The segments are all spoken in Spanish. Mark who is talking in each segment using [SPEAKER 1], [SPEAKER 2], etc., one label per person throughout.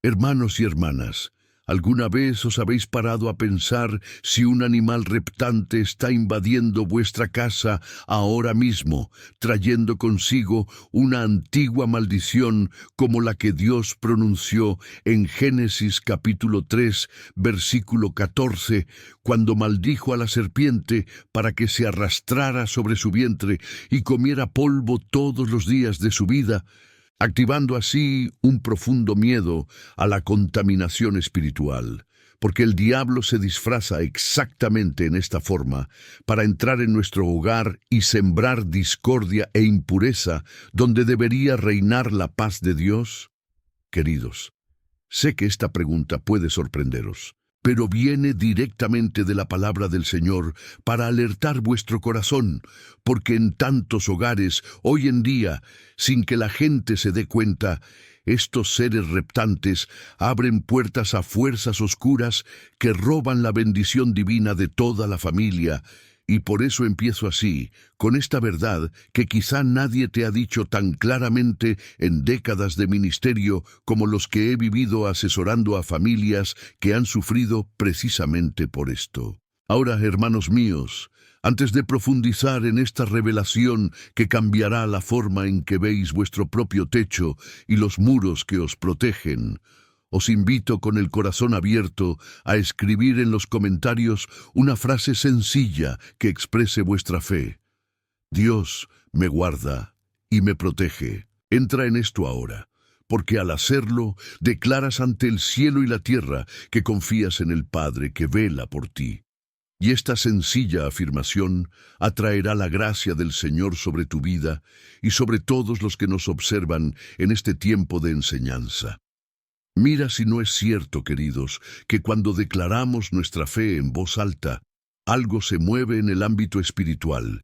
[SPEAKER 1] Hermanos y hermanas, ¿alguna vez os habéis parado a pensar si un animal reptante está invadiendo vuestra casa ahora mismo, trayendo consigo una antigua maldición como la que Dios pronunció en Génesis capítulo 3, versículo 14, cuando maldijo a la serpiente para que se arrastrara sobre su vientre y comiera polvo todos los días de su vida, activando así un profundo miedo a la contaminación espiritual? Porque el diablo se disfraza exactamente en esta forma para entrar en nuestro hogar y sembrar discordia e impureza donde debería reinar la paz de Dios. Queridos, sé que esta pregunta puede sorprenderos, pero viene directamente de la palabra del Señor para alertar vuestro corazón, porque en tantos hogares, hoy en día, sin que la gente se dé cuenta, estos seres reptantes abren puertas a fuerzas oscuras que roban la bendición divina de toda la familia. Y por eso empiezo así, con esta verdad que quizá nadie te ha dicho tan claramente en décadas de ministerio como los que he vivido asesorando a familias que han sufrido precisamente por esto. Ahora, hermanos míos, antes de profundizar en esta revelación que cambiará la forma en que veis vuestro propio techo y los muros que os protegen, os invito con el corazón abierto a escribir en los comentarios una frase sencilla que exprese vuestra fe. Dios me guarda y me protege. Entra en esto ahora, porque al hacerlo declaras ante el cielo y la tierra que confías en el Padre que vela por ti. Y esta sencilla afirmación atraerá la gracia del Señor sobre tu vida y sobre todos los que nos observan en este tiempo de enseñanza. Mira si no es cierto, queridos, que cuando declaramos nuestra fe en voz alta, algo se mueve en el ámbito espiritual.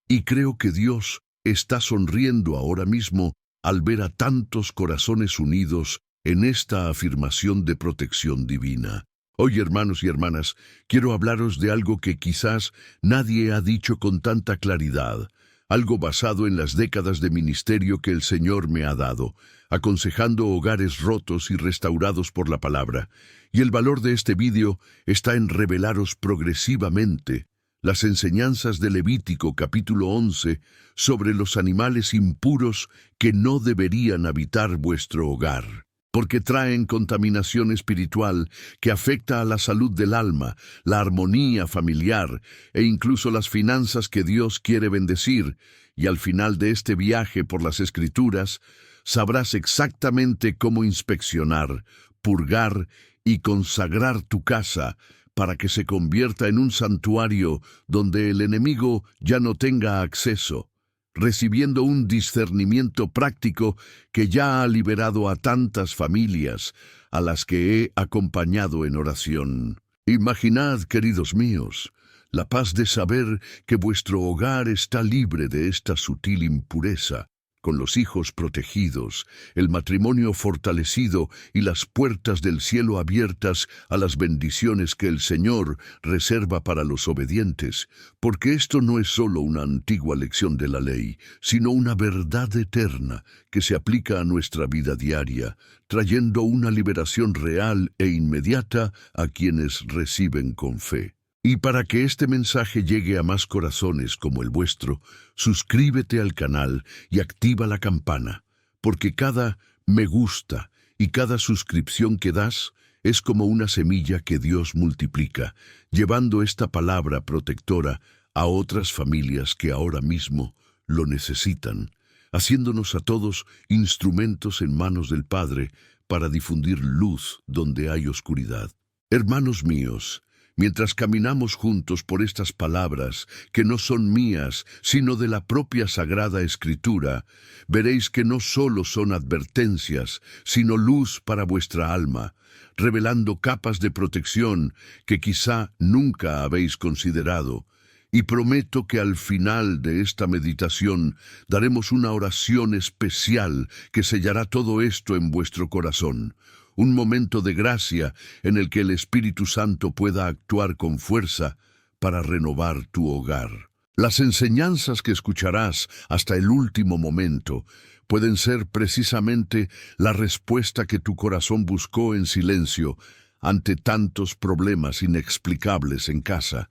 [SPEAKER 1] Y creo que Dios está sonriendo ahora mismo al ver a tantos corazones unidos en esta afirmación de protección divina. Hoy, hermanos y hermanas, quiero hablaros de algo que quizás nadie ha dicho con tanta claridad, algo basado en las décadas de ministerio que el Señor me ha dado, aconsejando hogares rotos y restaurados por la palabra. Y el valor de este vídeo está en revelaros progresivamente las enseñanzas de Levítico capítulo 11 sobre los animales impuros que no deberían habitar vuestro hogar, porque traen contaminación espiritual que afecta a la salud del alma, la armonía familiar e incluso las finanzas que Dios quiere bendecir. Y al final de este viaje por las Escrituras, sabrás exactamente cómo inspeccionar, purgar y consagrar tu casa para que se convierta en un santuario donde el enemigo ya no tenga acceso, recibiendo un discernimiento práctico que ya ha liberado a tantas familias a las que he acompañado en oración. Imaginad, queridos míos, la paz de saber que vuestro hogar está libre de esta sutil impureza, con los hijos protegidos, el matrimonio fortalecido y las puertas del cielo abiertas a las bendiciones que el Señor reserva para los obedientes, porque esto no es solo una antigua lección de la ley, sino una verdad eterna que se aplica a nuestra vida diaria, trayendo una liberación real e inmediata a quienes reciben con fe. Y para que este mensaje llegue a más corazones como el vuestro, suscríbete al canal y activa la campana, porque cada me gusta y cada suscripción que das es como una semilla que Dios multiplica, llevando esta palabra protectora a otras familias que ahora mismo lo necesitan, haciéndonos a todos instrumentos en manos del Padre para difundir luz donde hay oscuridad. Hermanos míos, mientras caminamos juntos por estas palabras, que no son mías, sino de la propia Sagrada Escritura, veréis que no solo son advertencias, sino luz para vuestra alma, revelando capas de protección que quizá nunca habéis considerado. Y prometo que al final de esta meditación daremos una oración especial que sellará todo esto en vuestro corazón. Un momento de gracia en el que el Espíritu Santo pueda actuar con fuerza para renovar tu hogar. Las enseñanzas que escucharás hasta el último momento pueden ser precisamente la respuesta que tu corazón buscó en silencio ante tantos problemas inexplicables en casa,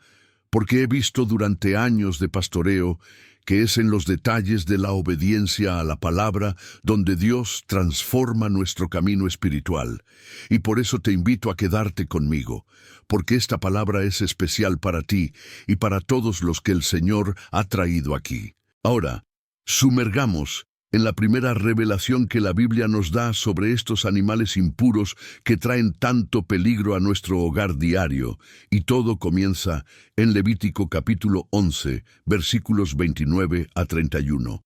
[SPEAKER 1] porque he visto durante años de pastoreo que es en los detalles de la obediencia a la palabra donde Dios transforma nuestro camino espiritual. Y por eso te invito a quedarte conmigo, porque esta palabra es especial para ti y para todos los que el Señor ha traído aquí. Ahora, sumergamos en la primera revelación que la Biblia nos da sobre estos animales impuros que traen tanto peligro a nuestro hogar diario, y todo comienza en Levítico capítulo 11, versículos 29 a 31,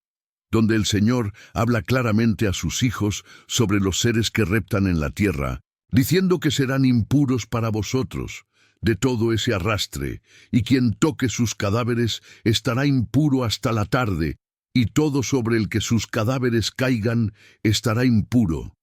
[SPEAKER 1] donde el Señor habla claramente a sus hijos sobre los seres que reptan en la tierra, diciendo que serán impuros para vosotros de todo ese arrastre, y quien toque sus cadáveres estará impuro hasta la tarde, y todo sobre el que sus cadáveres caigan estará impuro,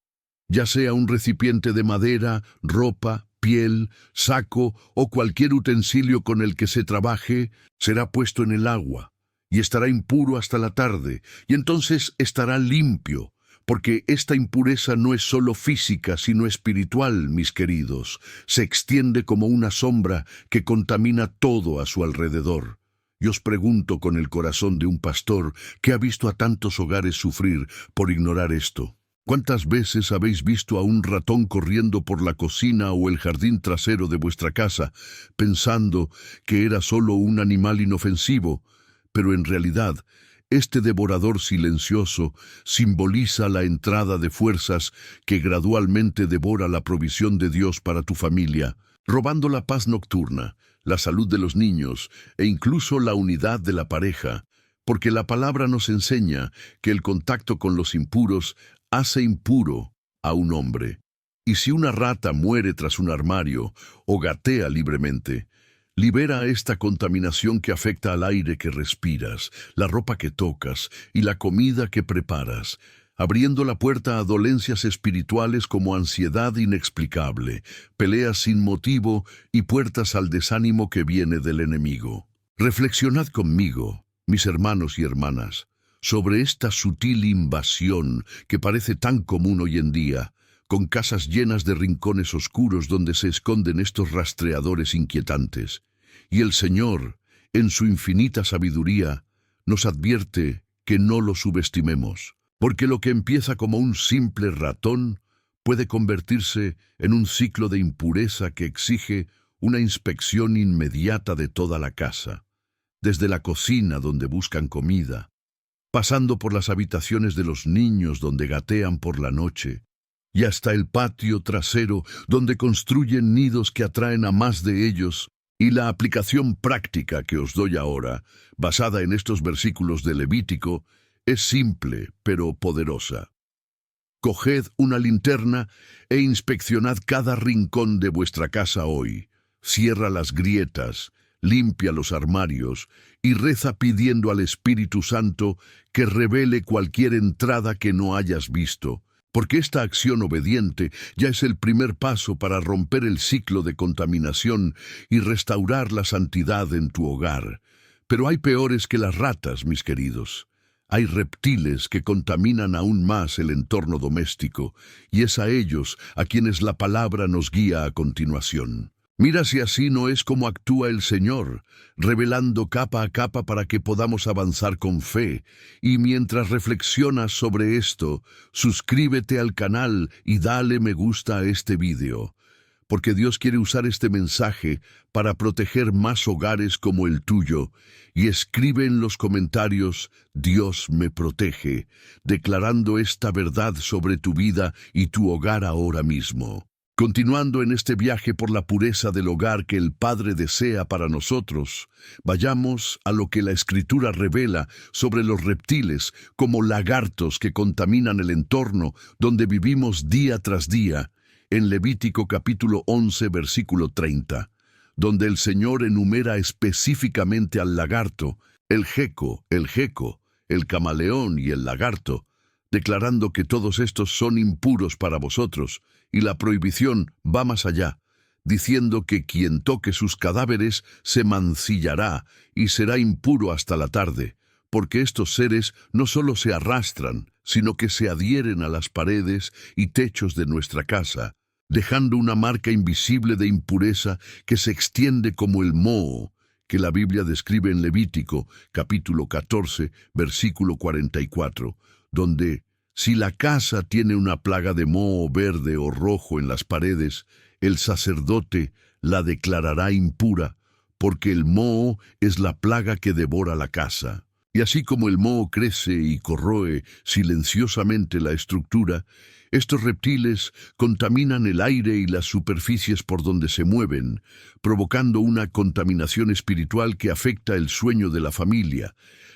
[SPEAKER 1] ya sea un recipiente de madera, ropa, piel, saco o cualquier utensilio con el que se trabaje, será puesto en el agua, y estará impuro hasta la tarde, y entonces estará limpio, porque esta impureza no es solo física, sino espiritual, mis queridos, se extiende como una sombra que contamina todo a su alrededor. Y os pregunto con el corazón de un pastor que ha visto a tantos hogares sufrir por ignorar esto. ¿Cuántas veces habéis visto a un ratón corriendo por la cocina o el jardín trasero de vuestra casa, pensando que era solo un animal inofensivo, pero en realidad este devorador silencioso simboliza la entrada de fuerzas que gradualmente devora la provisión de Dios para tu familia, robando la paz nocturna, la salud de los niños e incluso la unidad de la pareja, porque la palabra nos enseña que el contacto con los impuros hace impuro a un hombre. Y si una rata muere tras un armario o gatea libremente, libera esta contaminación que afecta al aire que respiras, la ropa que tocas y la comida que preparas, abriendo la puerta a dolencias espirituales como ansiedad inexplicable, peleas sin motivo y puertas al desánimo que viene del enemigo. Reflexionad conmigo, mis hermanos y hermanas, sobre esta sutil invasión que parece tan común hoy en día, con casas llenas de rincones oscuros donde se esconden estos rastreadores inquietantes. Y el Señor, en su infinita sabiduría, nos advierte que no lo subestimemos, porque lo que empieza como un simple ratón puede convertirse en un ciclo de impureza que exige una inspección inmediata de toda la casa, desde la cocina donde buscan comida, pasando por las habitaciones de los niños donde gatean por la noche, y hasta el patio trasero donde construyen nidos que atraen a más de ellos. Y la aplicación práctica que os doy ahora, basada en estos versículos de Levítico, es simple pero poderosa. Coged una linterna e inspeccionad cada rincón de vuestra casa hoy. Cierra las grietas, limpia los armarios y reza pidiendo al Espíritu Santo que revele cualquier entrada que no hayas visto, porque esta acción obediente ya es el primer paso para romper el ciclo de contaminación y restaurar la santidad en tu hogar. Pero hay peores que las ratas, mis queridos. Hay reptiles que contaminan aún más el entorno doméstico, y es a ellos a quienes la palabra nos guía a continuación. Mira si así no es como actúa el Señor, revelando capa a capa para que podamos avanzar con fe. Y mientras reflexionas sobre esto, suscríbete al canal y dale me gusta a este video, porque Dios quiere usar este mensaje para proteger más hogares como el tuyo. Y escribe en los comentarios, Dios me protege, declarando esta verdad sobre tu vida y tu hogar ahora mismo. Continuando en este viaje por la pureza del hogar que el Padre desea para nosotros, vayamos a lo que la Escritura revela sobre los reptiles como lagartos que contaminan el entorno donde vivimos día tras día, en Levítico capítulo 11, versículo 30, donde el Señor enumera específicamente al lagarto, el geco, el camaleón y el lagarto, declarando que todos estos son impuros para vosotros, y la prohibición va más allá, diciendo que quien toque sus cadáveres se mancillará y será impuro hasta la tarde, porque estos seres no solo se arrastran, sino que se adhieren a las paredes y techos de nuestra casa, dejando una marca invisible de impureza que se extiende como el moho, que la Biblia describe en Levítico, capítulo 14, versículo 44, donde, si la casa tiene una plaga de moho verde o rojo en las paredes, el sacerdote la declarará impura, porque el moho es la plaga que devora la casa. Y así como el moho crece y corroe silenciosamente la estructura, estos reptiles contaminan el aire y las superficies por donde se mueven, provocando una contaminación espiritual que afecta el sueño de la familia,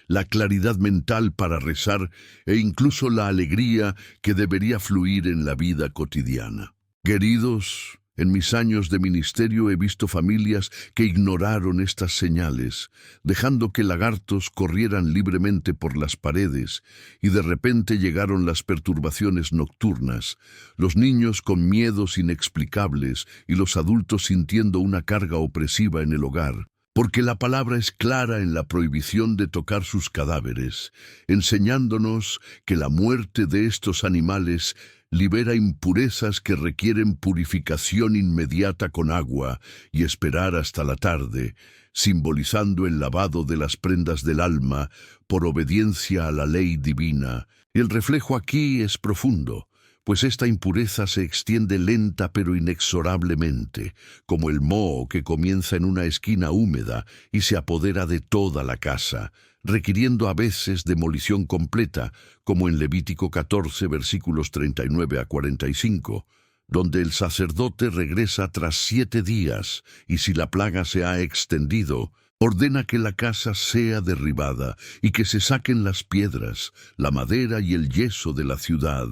[SPEAKER 1] la claridad mental para rezar e incluso la alegría que debería fluir en la vida cotidiana. Queridos, en mis años de ministerio he visto familias que ignoraron estas señales, dejando que lagartos corrieran libremente por las paredes, y de repente llegaron las perturbaciones nocturnas, los niños con miedos inexplicables y los adultos sintiendo una carga opresiva en el hogar. Porque la palabra es clara en la prohibición de tocar sus cadáveres, enseñándonos que la muerte de estos animales libera impurezas que requieren purificación inmediata con agua y esperar hasta la tarde, simbolizando el lavado de las prendas del alma por obediencia a la ley divina. El reflejo aquí es profundo, pues esta impureza se extiende lenta pero inexorablemente, como el moho que comienza en una esquina húmeda y se apodera de toda la casa, requiriendo a veces demolición completa, como en Levítico 14, versículos 39 a 45, donde el sacerdote regresa tras 7 días, y si la plaga se ha extendido, ordena que la casa sea derribada y que se saquen las piedras, la madera y el yeso de la ciudad,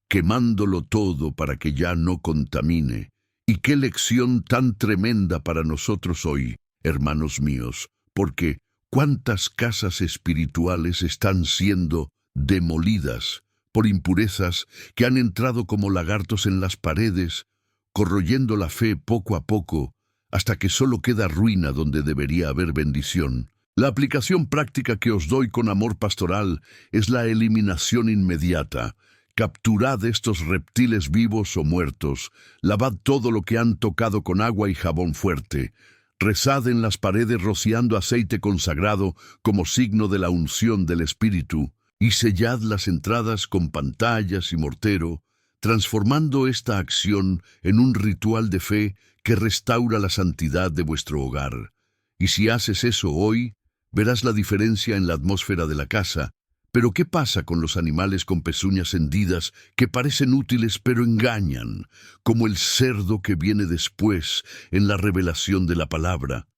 [SPEAKER 1] quemándolo todo para que ya no contamine. Y qué lección tan tremenda para nosotros hoy, hermanos míos, porque ¿cuántas casas espirituales están siendo demolidas por impurezas que han entrado como lagartos en las paredes, corroyendo la fe poco a poco, hasta que solo queda ruina donde debería haber bendición? La aplicación práctica que os doy con amor pastoral es la eliminación inmediata. Capturad estos reptiles vivos o muertos, lavad todo lo que han tocado con agua y jabón fuerte, rezad en las paredes rociando aceite consagrado como signo de la unción del Espíritu, y sellad las entradas con pantallas y mortero, transformando esta acción en un ritual de fe que restaura la santidad de vuestro hogar. Y si haces eso hoy, verás la diferencia en la atmósfera de la casa. Pero ¿qué pasa con los animales con pezuñas hendidas que parecen útiles pero engañan, como el cerdo que viene después en la revelación de la palabra?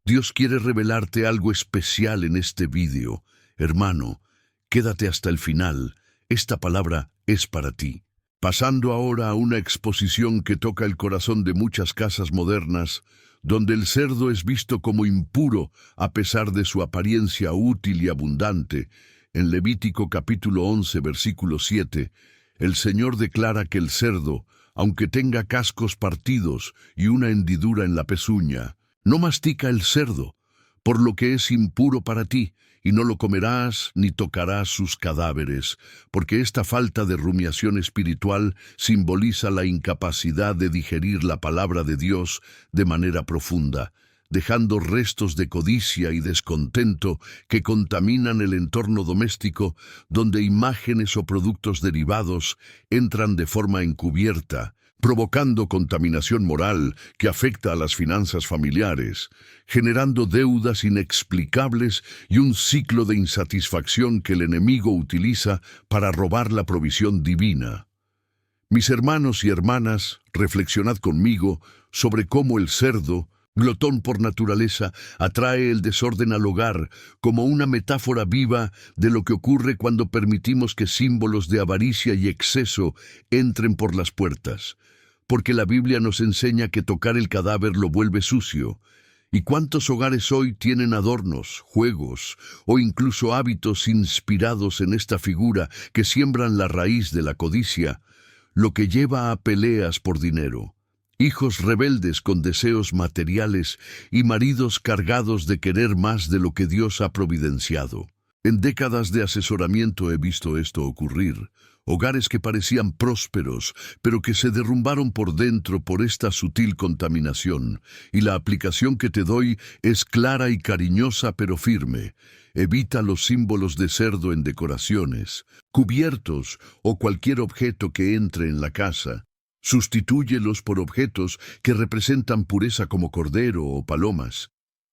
[SPEAKER 1] Dios quiere revelarte algo especial en este vídeo. Hermano, quédate hasta el final. Esta palabra es para ti. Pasando ahora a una exposición que toca el corazón de muchas casas modernas, donde el cerdo es visto como impuro a pesar de su apariencia útil y abundante. En Levítico capítulo 11, versículo 7, el Señor declara que el cerdo, aunque tenga cascos partidos y una hendidura en la pezuña, no mastica el cerdo, por lo que es impuro para ti, y no lo comerás ni tocarás sus cadáveres, porque esta falta de rumiación espiritual simboliza la incapacidad de digerir la palabra de Dios de manera profunda, dejando restos de codicia y descontento que contaminan el entorno doméstico, donde imágenes o productos derivados entran de forma encubierta, provocando contaminación moral que afecta a las finanzas familiares, generando deudas inexplicables y un ciclo de insatisfacción que el enemigo utiliza para robar la provisión divina. Mis hermanos y hermanas, reflexionad conmigo sobre cómo el cerdo, glotón por naturaleza, atrae el desorden al hogar como una metáfora viva de lo que ocurre cuando permitimos que símbolos de avaricia y exceso entren por las puertas. Porque la Biblia nos enseña que tocar el cadáver lo vuelve sucio. ¿Y cuántos hogares hoy tienen adornos, juegos o incluso hábitos inspirados en esta figura que siembran la raíz de la codicia, lo que lleva a peleas por dinero? hijos rebeldes con deseos materiales y maridos cargados de querer más de lo que Dios ha providenciado. En décadas de asesoramiento he visto esto ocurrir. Hogares que parecían prósperos, pero que se derrumbaron por dentro por esta sutil contaminación. Y la aplicación que te doy es clara y cariñosa pero firme. Evita los símbolos de cerdo en decoraciones, cubiertos o cualquier objeto que entre en la casa. Sustitúyelos por objetos que representan pureza como cordero o palomas.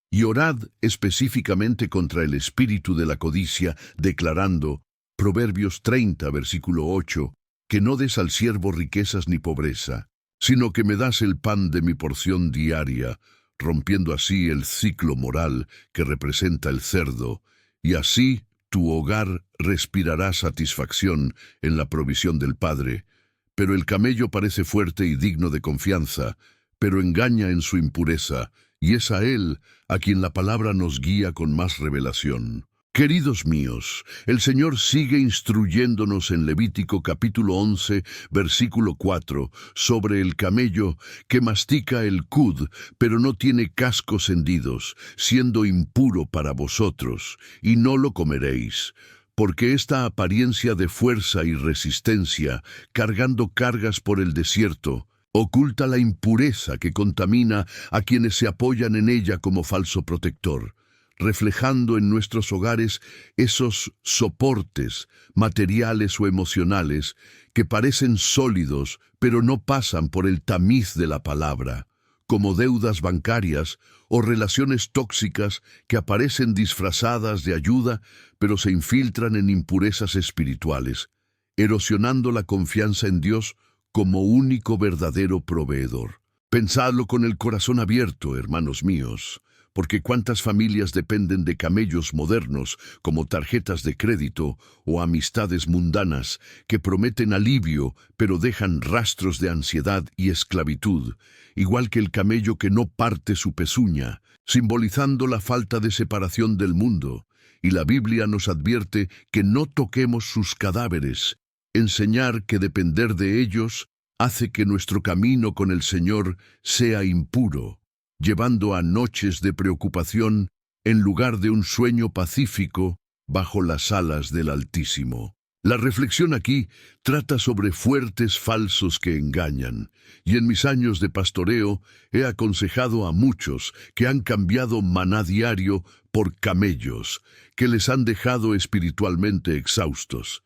[SPEAKER 1] Y orad específicamente contra el espíritu de la codicia, declarando, Proverbios 30, versículo 8, que no des al siervo riquezas ni pobreza, sino que me das el pan de mi porción diaria, rompiendo así el ciclo moral que representa el cerdo, y así tu hogar respirará satisfacción en la provisión del Padre. Pero el camello parece fuerte y digno de confianza, pero engaña en su impureza, y es a él a quien la palabra nos guía con más revelación. Queridos míos, el Señor sigue instruyéndonos en Levítico capítulo 11, versículo 4, sobre el camello que mastica el cud, pero no tiene cascos hendidos, siendo impuro para vosotros, y no lo comeréis. Porque esta apariencia de fuerza y resistencia, cargando cargas por el desierto, oculta la impureza que contamina a quienes se apoyan en ella como falso protector, reflejando en nuestros hogares esos soportes materiales o emocionales que parecen sólidos, pero no pasan por el tamiz de la palabra, como deudas bancarias o relaciones tóxicas que aparecen disfrazadas de ayuda, pero se infiltran en impurezas espirituales, erosionando la confianza en Dios como único verdadero proveedor. Pensadlo con el corazón abierto, hermanos míos, porque cuántas familias dependen de camellos modernos como tarjetas de crédito o amistades mundanas que prometen alivio pero dejan rastros de ansiedad y esclavitud, igual que el camello que no parte su pezuña, simbolizando la falta de separación del mundo. Y la Biblia nos advierte que no toquemos sus cadáveres. Enseñar que depender de ellos hace que nuestro camino con el Señor sea impuro, llevando a noches de preocupación en lugar de un sueño pacífico bajo las alas del Altísimo. La reflexión aquí trata sobre fuertes falsos que engañan, y en mis años de pastoreo he aconsejado a muchos que han cambiado maná diario por camellos, que les han dejado espiritualmente exhaustos.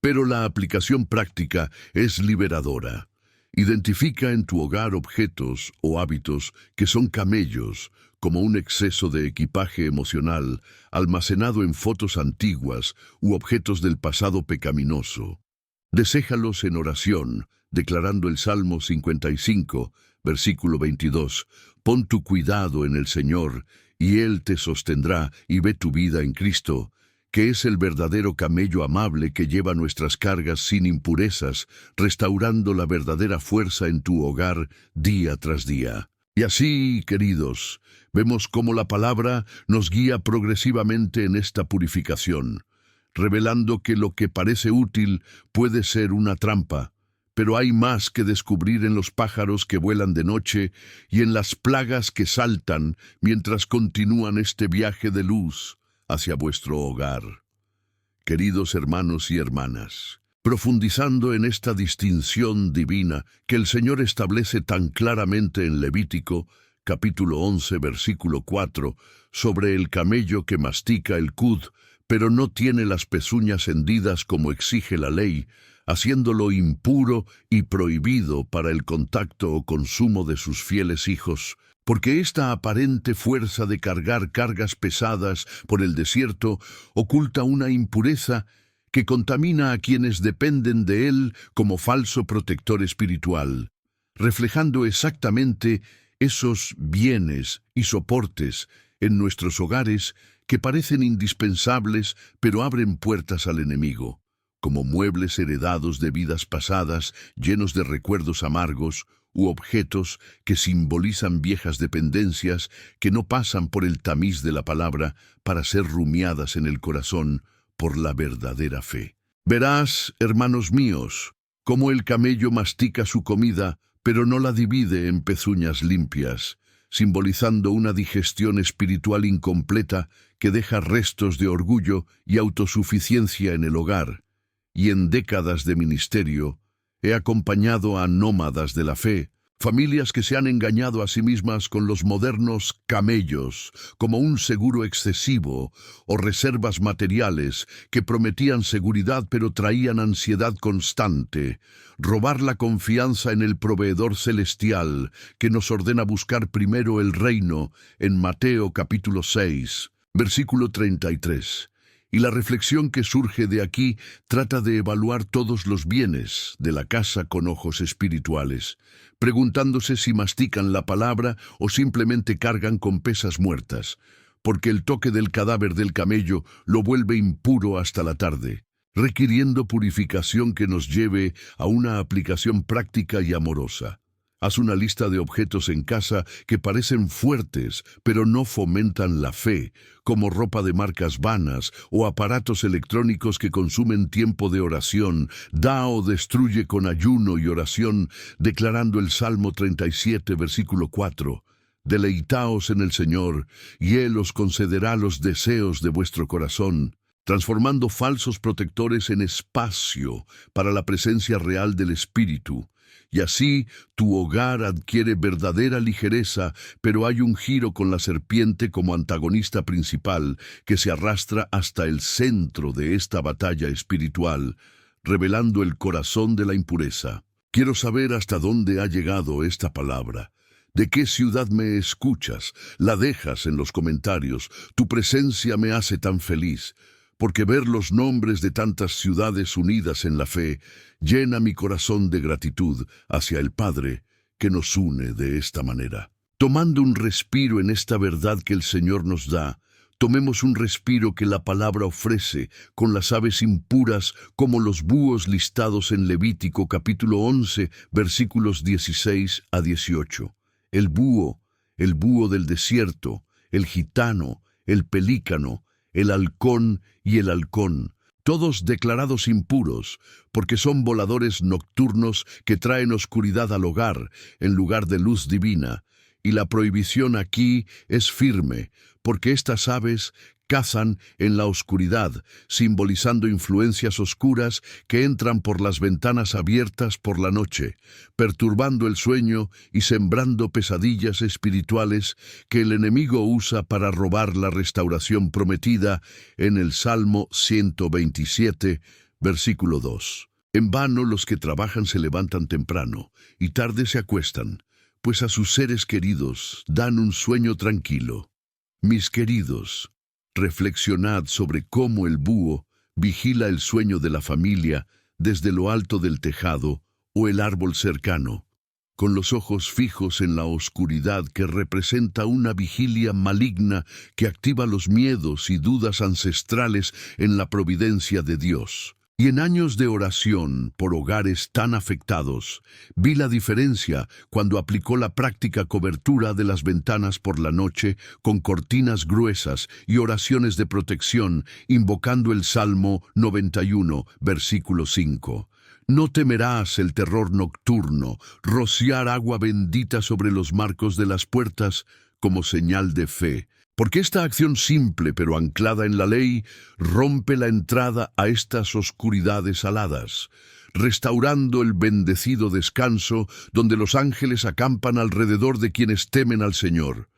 [SPEAKER 1] Pero la aplicación práctica es liberadora. Identifica en tu hogar objetos o hábitos que son camellos, como un exceso de equipaje emocional almacenado en fotos antiguas u objetos del pasado pecaminoso. Deséjalos en oración, declarando el Salmo 55, versículo 22. Pon tu cuidado en el Señor, y Él te sostendrá, y ve tu vida en Cristo, que es el verdadero camello amable que lleva nuestras cargas sin impurezas, restaurando la verdadera fuerza en tu hogar día tras día. Y así, queridos, vemos cómo la palabra nos guía progresivamente en esta purificación, revelando que lo que parece útil puede ser una trampa, pero hay más que descubrir en los pájaros que vuelan de noche y en las plagas que saltan mientras continúan este viaje de luz hacia vuestro hogar. Queridos hermanos y hermanas, profundizando en esta distinción divina que el Señor establece tan claramente en Levítico, capítulo 11, versículo 4, sobre el camello que mastica el cud, pero no tiene las pezuñas hendidas como exige la ley, haciéndolo impuro y prohibido para el contacto o consumo de sus fieles hijos, porque esta aparente fuerza de cargar cargas pesadas por el desierto oculta una impureza que contamina a quienes dependen de él como falso protector espiritual, reflejando exactamente esos bienes y soportes en nuestros hogares que parecen indispensables pero abren puertas al enemigo, como muebles heredados de vidas pasadas llenos de recuerdos amargos, u objetos que simbolizan viejas dependencias que no pasan por el tamiz de la palabra para ser rumiadas en el corazón por la verdadera fe. Verás, hermanos míos, cómo el camello mastica su comida pero no la divide en pezuñas limpias, simbolizando una digestión espiritual incompleta que deja restos de orgullo y autosuficiencia en el hogar. Y en décadas de ministerio, he acompañado a nómadas de la fe, familias que se han engañado a sí mismas con los modernos camellos, como un seguro excesivo o reservas materiales que prometían seguridad pero traían ansiedad constante, robar la confianza en el proveedor celestial que nos ordena buscar primero el reino en Mateo capítulo 6, versículo 33. Y la reflexión que surge de aquí trata de evaluar todos los bienes de la casa con ojos espirituales, preguntándose si mastican la palabra o simplemente cargan con pesas muertas, porque el toque del cadáver del camello lo vuelve impuro hasta la tarde, requiriendo purificación que nos lleve a una aplicación práctica y amorosa. Haz una lista de objetos en casa que parecen fuertes, pero no fomentan la fe, como ropa de marcas vanas o aparatos electrónicos que consumen tiempo de oración. Da o destruye con ayuno y oración, declarando el Salmo 37, versículo 4. Deleitaos en el Señor, y Él os concederá los deseos de vuestro corazón, transformando falsos protectores en espacio para la presencia real del Espíritu. Y así tu hogar adquiere verdadera ligereza, pero hay un giro con la serpiente como antagonista principal que se arrastra hasta el centro de esta batalla espiritual, revelando el corazón de la impureza. Quiero saber hasta dónde ha llegado esta palabra. ¿De qué ciudad me escuchas? La dejas en los comentarios. Tu presencia me hace tan feliz, porque ver los nombres de tantas ciudades unidas en la fe llena mi corazón de gratitud hacia el Padre que nos une de esta manera. Tomando un respiro en esta verdad que el Señor nos da, tomemos un respiro que la palabra ofrece con las aves impuras como los búhos listados en Levítico capítulo 11, versículos 16 a 18. El búho del desierto, el gitano, el pelícano, el halcón y el halcón, todos declarados impuros, porque son voladores nocturnos que traen oscuridad al hogar en lugar de luz divina. Y la prohibición aquí es firme, porque estas aves cazan en la oscuridad, simbolizando influencias oscuras que entran por las ventanas abiertas por la noche, perturbando el sueño y sembrando pesadillas espirituales que el enemigo usa para robar la restauración prometida en el Salmo 127, versículo 2. En vano los que trabajan se levantan temprano y tarde se acuestan, pues a sus seres queridos dan un sueño tranquilo. Mis queridos, reflexionad sobre cómo el búho vigila el sueño de la familia desde lo alto del tejado o el árbol cercano, con los ojos fijos en la oscuridad que representa una vigilia maligna que activa los miedos y dudas ancestrales en la providencia de Dios. Y en años de oración por hogares tan afectados, vi la diferencia cuando aplicó la práctica cobertura de las ventanas por la noche con cortinas gruesas y oraciones de protección, invocando el Salmo 91, versículo 5. No temerás el terror nocturno, rociar agua bendita sobre los marcos de las puertas como señal de fe. Porque esta acción simple pero anclada en la ley rompe la entrada a estas oscuridades aladas, restaurando el bendecido descanso donde los ángeles acampan alrededor de quienes temen al Señor.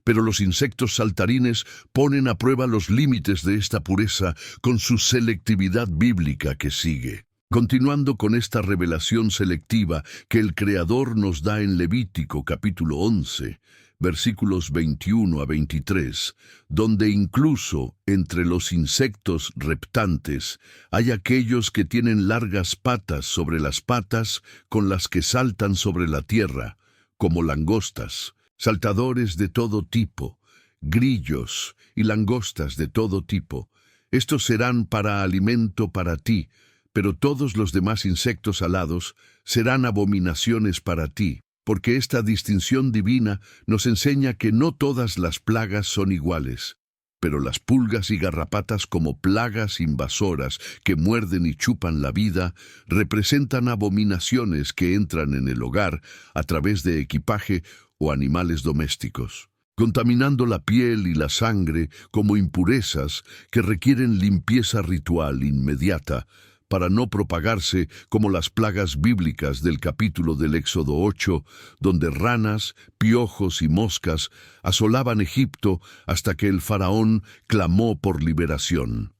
[SPEAKER 1] Pero los insectos saltarines ponen a prueba los límites de esta pureza con su selectividad bíblica que sigue. Continuando con esta revelación selectiva que el Creador nos da en Levítico capítulo 11, versículos 21 a 23, donde incluso entre los insectos reptantes hay aquellos que tienen largas patas sobre las patas con las que saltan sobre la tierra, como langostas, saltadores de todo tipo, grillos y langostas de todo tipo. Estos serán para alimento para ti, pero todos los demás insectos alados serán abominaciones para ti. Porque esta distinción divina nos enseña que no todas las plagas son iguales. Pero las pulgas y garrapatas como plagas invasoras que muerden y chupan la vida representan abominaciones que entran en el hogar a través de equipaje o animales domésticos, contaminando la piel y la sangre como impurezas que requieren limpieza ritual inmediata para no propagarse como las plagas bíblicas del capítulo del Éxodo 8, donde ranas, piojos y moscas asolaban Egipto hasta que el faraón clamó por liberación.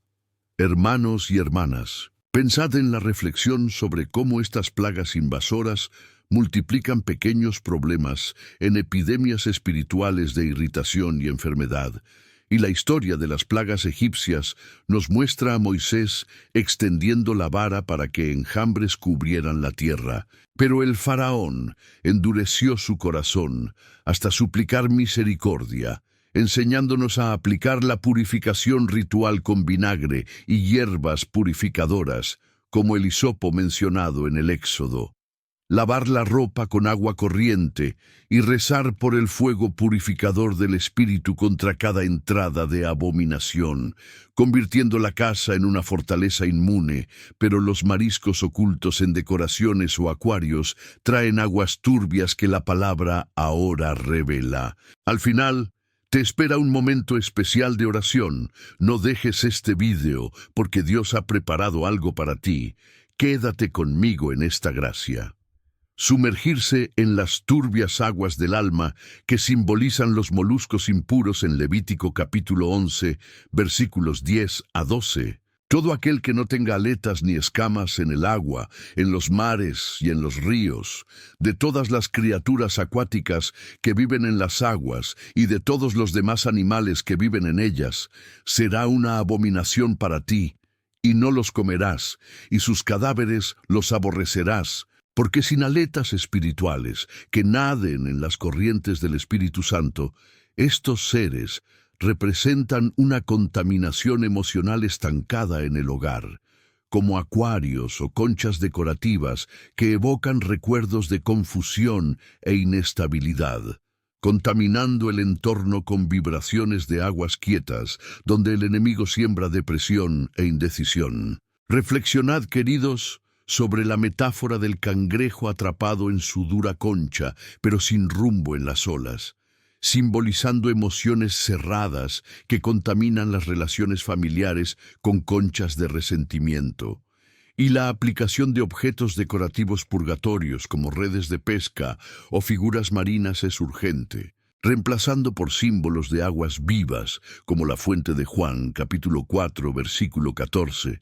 [SPEAKER 1] Hermanos y hermanas, pensad en la reflexión sobre cómo estas plagas invasoras multiplican pequeños problemas en epidemias espirituales de irritación y enfermedad. Y la historia de las plagas egipcias nos muestra a Moisés extendiendo la vara para que enjambres cubrieran la tierra. Pero el faraón endureció su corazón hasta suplicar misericordia, enseñándonos a aplicar la purificación ritual con vinagre y hierbas purificadoras, como el hisopo mencionado en el Éxodo. Lavar la ropa con agua corriente y rezar por el fuego purificador del Espíritu contra cada entrada de abominación, convirtiendo la casa en una fortaleza inmune, pero los mariscos ocultos en decoraciones o acuarios traen aguas turbias que la palabra ahora revela. Al final, te espera un momento especial de oración. No dejes este video porque Dios ha preparado algo para ti. Quédate conmigo en esta gracia. Sumergirse en las turbias aguas del alma que simbolizan los moluscos impuros en Levítico capítulo 11, versículos 10 a 12. Todo aquel que no tenga aletas ni escamas en el agua, en los mares y en los ríos, de todas las criaturas acuáticas que viven en las aguas y de todos los demás animales que viven en ellas, será una abominación para ti, y no los comerás, y sus cadáveres los aborrecerás, porque sin aletas espirituales que naden en las corrientes del Espíritu Santo, estos seres representan una contaminación emocional estancada en el hogar, como acuarios o conchas decorativas que evocan recuerdos de confusión e inestabilidad, contaminando el entorno con vibraciones de aguas quietas, donde el enemigo siembra depresión e indecisión. Reflexionad, queridos, sobre la metáfora del cangrejo atrapado en su dura concha, pero sin rumbo en las olas, simbolizando emociones cerradas que contaminan las relaciones familiares con conchas de resentimiento. Y la aplicación de objetos decorativos purgatorios como redes de pesca o figuras marinas es urgente, reemplazando por símbolos de aguas vivas como la fuente de Juan, capítulo 4, versículo 14,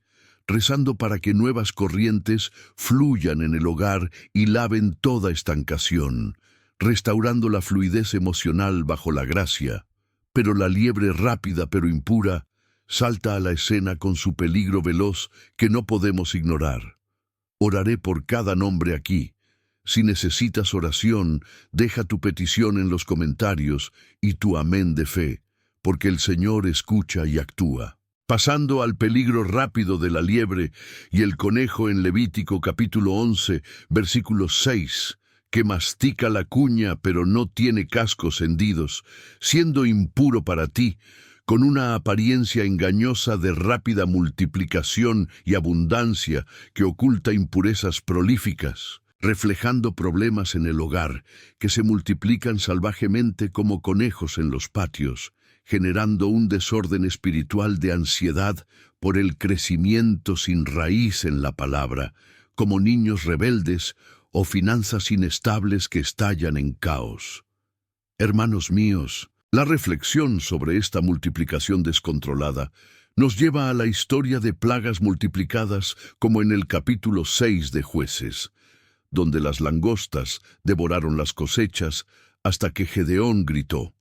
[SPEAKER 1] rezando para que nuevas corrientes fluyan en el hogar y laven toda estancación, restaurando la fluidez emocional bajo la gracia. Pero la liebre rápida pero impura salta a la escena con su peligro veloz que no podemos ignorar. Oraré por cada nombre aquí. Si necesitas oración, deja tu petición en los comentarios y tu amén de fe, porque el Señor escucha y actúa. Pasando al peligro rápido de la liebre y el conejo en Levítico capítulo 11, versículo 6, que mastica la cuña pero no tiene cascos hendidos, siendo impuro para ti, con una apariencia engañosa de rápida multiplicación y abundancia que oculta impurezas prolíficas, reflejando problemas en el hogar que se multiplican salvajemente como conejos en los patios, generando un desorden espiritual de ansiedad por el crecimiento sin raíz en la palabra, como niños rebeldes o finanzas inestables que estallan en caos. Hermanos míos, la reflexión sobre esta multiplicación descontrolada nos lleva a la historia de plagas multiplicadas como en el capítulo 6 de Jueces, donde las langostas devoraron las cosechas hasta que Gedeón gritó.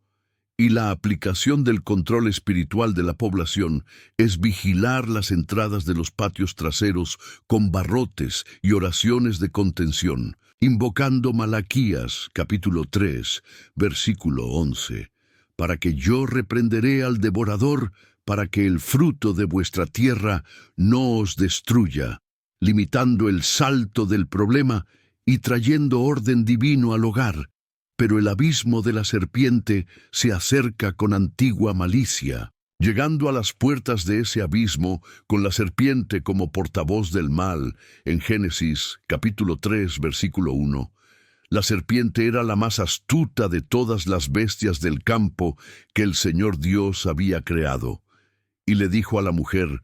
[SPEAKER 1] Y la aplicación del control espiritual de la población es vigilar las entradas de los patios traseros con barrotes y oraciones de contención, invocando Malaquías, capítulo 3, versículo 11, para que yo reprenderé al devorador, para que el fruto de vuestra tierra no os destruya, limitando el salto del problema y trayendo orden divino al hogar. Pero el abismo de la serpiente se acerca con antigua malicia, Llegando a las puertas de ese abismo, con la serpiente como portavoz del mal, en Génesis capítulo 3, versículo 1, la serpiente era la más astuta de todas las bestias del campo que el Señor Dios había creado. Y le dijo a la mujer,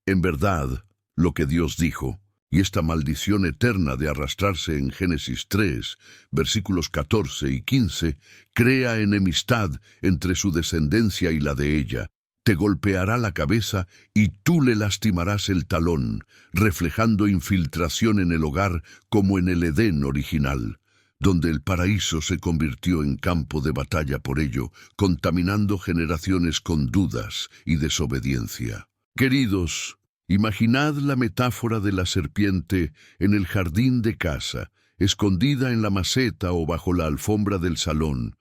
[SPEAKER 1] en verdad, lo que Dios dijo. Y esta maldición eterna de arrastrarse en Génesis 3, versículos 14 y 15, crea enemistad entre su descendencia y la de ella. Te golpeará la cabeza y tú le lastimarás el talón, reflejando infiltración en el hogar como en el Edén original, donde el paraíso se convirtió en campo de batalla por ello, contaminando generaciones con dudas y desobediencia. Queridos, imaginad la metáfora de la serpiente en el jardín de casa, escondida en la maceta o bajo la alfombra del salón,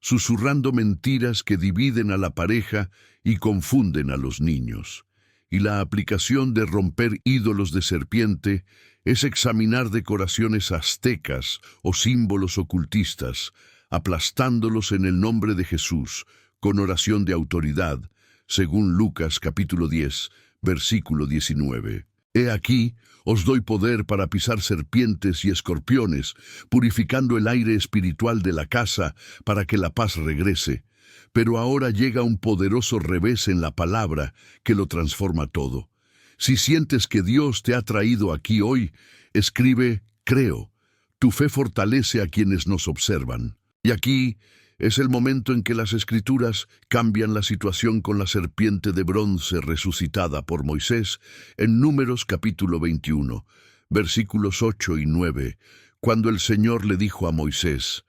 [SPEAKER 1] susurrando mentiras que dividen a la pareja y confunden a los niños. Y la aplicación de romper ídolos de serpiente es examinar decoraciones aztecas o símbolos ocultistas, aplastándolos en el nombre de Jesús, con oración de autoridad, según Lucas capítulo 10, versículo 19. He aquí, os doy poder para pisar serpientes y escorpiones, purificando el aire espiritual de la casa para que la paz regrese. Pero ahora llega un poderoso revés en la palabra que lo transforma todo. Si sientes que Dios te ha traído aquí hoy, escribe, creo. Tu fe fortalece a quienes nos observan. Y aquí es el momento en que las Escrituras cambian la situación con la serpiente de bronce resucitada por Moisés en Números capítulo 21, versículos 8 y 9, cuando el Señor le dijo a Moisés,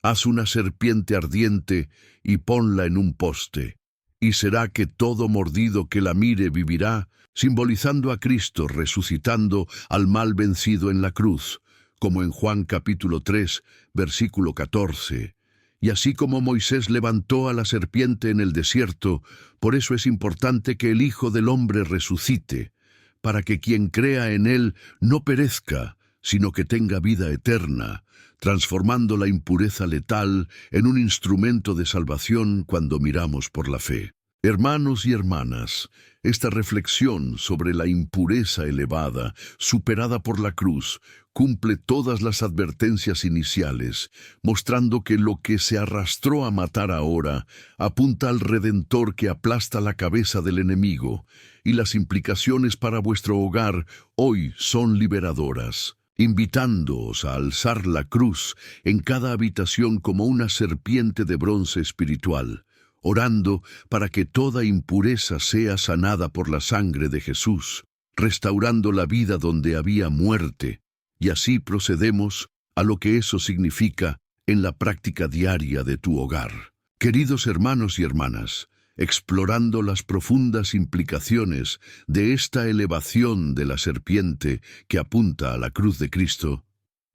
[SPEAKER 1] «Haz una serpiente ardiente y ponla en un poste, y será que todo mordido que la mire vivirá», simbolizando a Cristo resucitando al mal vencido en la cruz, como en Juan capítulo 3, versículo 14. Y así como Moisés levantó a la serpiente en el desierto, por eso es importante que el Hijo del Hombre resucite, para que quien crea en él no perezca, sino que tenga vida eterna, transformando la impureza letal en un instrumento de salvación cuando miramos por la fe. Hermanos y hermanas, esta reflexión sobre la impureza elevada, superada por la cruz, cumple todas las advertencias iniciales, mostrando que lo que se arrastró a matar ahora apunta al Redentor que aplasta la cabeza del enemigo, y las implicaciones para vuestro hogar hoy son liberadoras, invitándoos a alzar la cruz en cada habitación como una serpiente de bronce espiritual, orando para que toda impureza sea sanada por la sangre de Jesús, restaurando la vida donde había muerte, y así procedemos a lo que eso significa en la práctica diaria de tu hogar. Queridos hermanos y hermanas, explorando las profundas implicaciones de esta elevación de la serpiente que apunta a la cruz de Cristo,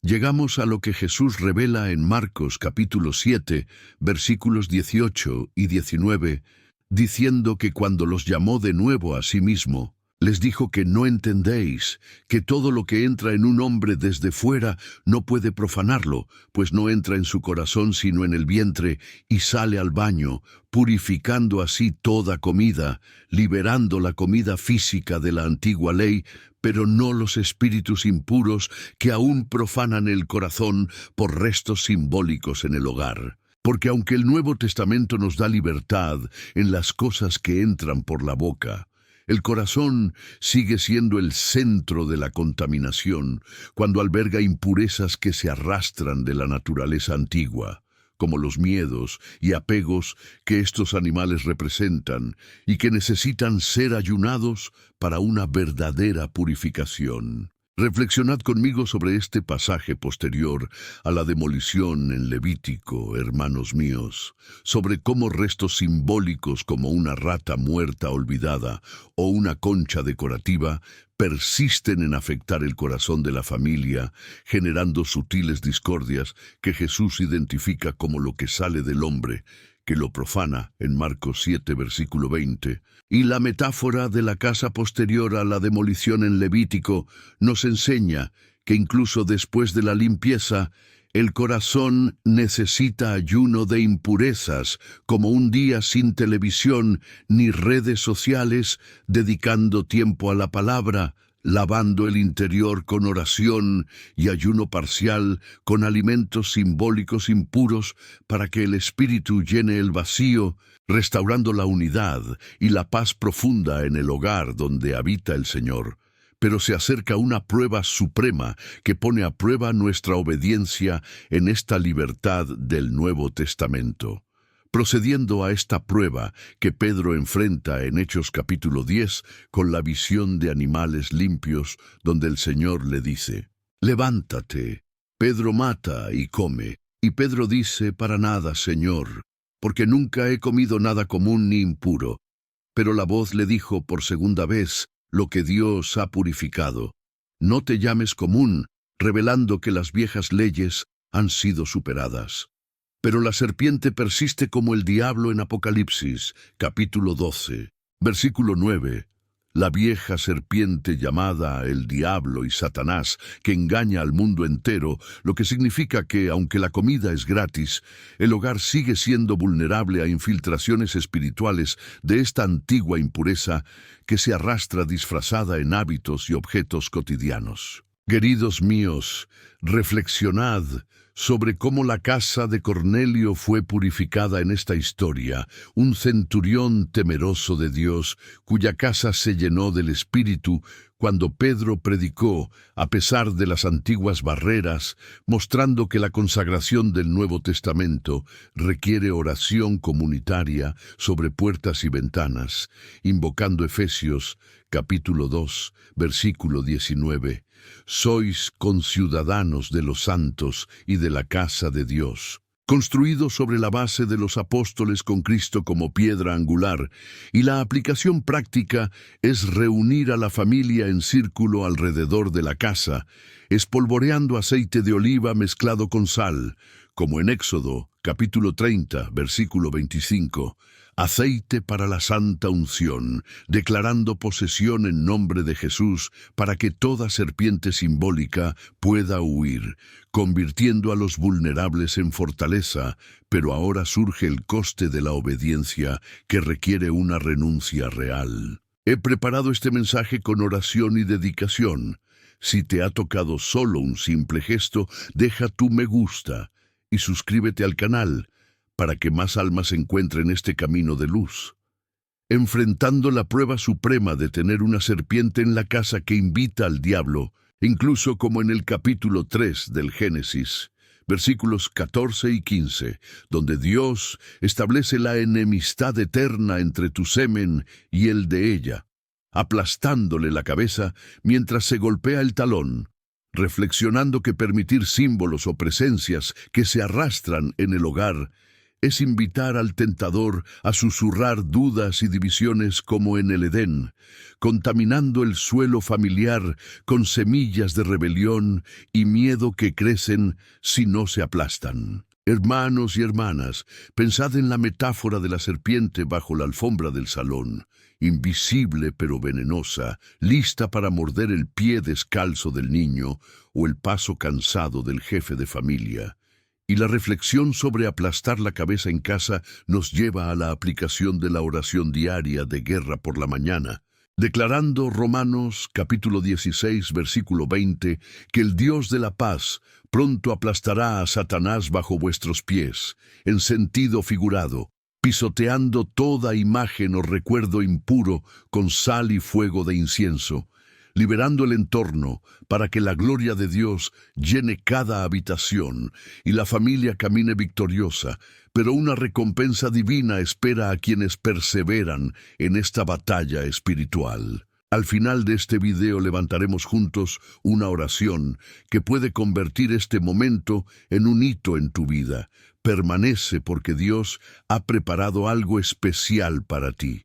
[SPEAKER 1] llegamos a lo que Jesús revela en Marcos capítulo 7, versículos 18 y 19, diciendo que cuando los llamó de nuevo a sí mismo, les dijo que no entendéis, que todo lo que entra en un hombre desde fuera no puede profanarlo, pues no entra en su corazón sino en el vientre y sale al baño, purificando así toda comida, liberando la comida física de la antigua ley, pero no los espíritus impuros que aún profanan el corazón por restos simbólicos en el hogar. Porque aunque el Nuevo Testamento nos da libertad en las cosas que entran por la boca, el corazón sigue siendo el centro de la contaminación cuando alberga impurezas que se arrastran de la naturaleza antigua, como los miedos y apegos que estos animales representan y que necesitan ser ayunados para una verdadera purificación. Reflexionad conmigo sobre este pasaje posterior a la demolición en Levítico, hermanos míos, sobre cómo restos simbólicos como una rata muerta olvidada o una concha decorativa persisten en afectar el corazón de la familia, generando sutiles discordias que Jesús identifica como lo que sale del hombre, que lo profana en Marcos 7, versículo 20, y la metáfora de la casa posterior a la demolición en Levítico nos enseña que incluso después de la limpieza, El corazón necesita ayuno de impurezas, como un día sin televisión ni redes sociales, dedicando tiempo a la palabra, lavando el interior con oración y ayuno parcial con alimentos simbólicos impuros para que el espíritu llene el vacío, restaurando la unidad y la paz profunda en el hogar donde habita el Señor. Pero se acerca una prueba suprema que pone a prueba nuestra obediencia en esta libertad del Nuevo Testamento. Procediendo a esta prueba que Pedro enfrenta en Hechos capítulo 10 con la visión de animales limpios, donde el Señor le dice: «Levántate». Pedro mata y come, y Pedro dice: «Para nada, Señor, porque nunca he comido nada común ni impuro». Pero la voz le dijo por segunda vez lo que Dios ha purificado: «No te llames común», revelando que las viejas leyes han sido superadas. Pero la serpiente persiste como el diablo en Apocalipsis, capítulo 12, versículo 9. La vieja serpiente llamada el diablo y Satanás, que engaña al mundo entero, lo que significa que, aunque la comida es gratis, el hogar sigue siendo vulnerable a infiltraciones espirituales de esta antigua impureza que se arrastra disfrazada en hábitos y objetos cotidianos. Queridos míos, reflexionad sobre cómo la casa de Cornelio fue purificada en esta historia, un centurión temeroso de Dios, cuya casa se llenó del Espíritu cuando Pedro predicó, a pesar de las antiguas barreras, mostrando que la consagración del Nuevo Testamento requiere oración comunitaria sobre puertas y ventanas, invocando Efesios, capítulo 2, versículo 19. Sois conciudadanos de los santos y de la casa de Dios, construido sobre la base de los apóstoles con Cristo como piedra angular, y la aplicación práctica es reunir a la familia en círculo alrededor de la casa, espolvoreando aceite de oliva mezclado con sal, como en Éxodo, capítulo 30, versículo 25, aceite para la santa unción, declarando posesión en nombre de Jesús para que toda serpiente simbólica pueda huir, convirtiendo a los vulnerables en fortaleza, pero ahora surge el coste de la obediencia que requiere una renuncia real. He preparado este mensaje con oración y dedicación. Si te ha tocado solo un simple gesto, deja tu me gusta y suscríbete al canal para que más almas encuentren este camino de luz. Enfrentando la prueba suprema de tener una serpiente en la casa que invita al diablo, incluso como en el capítulo 3 del Génesis, versículos 14 y 15, donde Dios establece la enemistad eterna entre tu semen y el de ella, aplastándole la cabeza mientras se golpea el talón, reflexionando que permitir símbolos o presencias que se arrastran en el hogar es invitar al tentador a susurrar dudas y divisiones como en el Edén, contaminando el suelo familiar con semillas de rebelión y miedo que crecen si no se aplastan. Hermanos y hermanas, pensad en la metáfora de la serpiente bajo la alfombra del salón, invisible pero venenosa, lista para morder el pie descalzo del niño o el paso cansado del jefe de familia. Y la reflexión sobre aplastar la cabeza en casa nos lleva a la aplicación de la oración diaria de guerra por la mañana, declarando Romanos capítulo 16, versículo 20, que el Dios de la paz pronto aplastará a Satanás bajo vuestros pies, en sentido figurado, pisoteando toda imagen o recuerdo impuro con sal y fuego de incienso, liberando el entorno para que la gloria de Dios llene cada habitación y la familia camine victoriosa, pero una recompensa divina espera a quienes perseveran en esta batalla espiritual. Al final de este video levantaremos juntos una oración que puede convertir este momento en un hito en tu vida. Permanece porque Dios ha preparado algo especial para ti.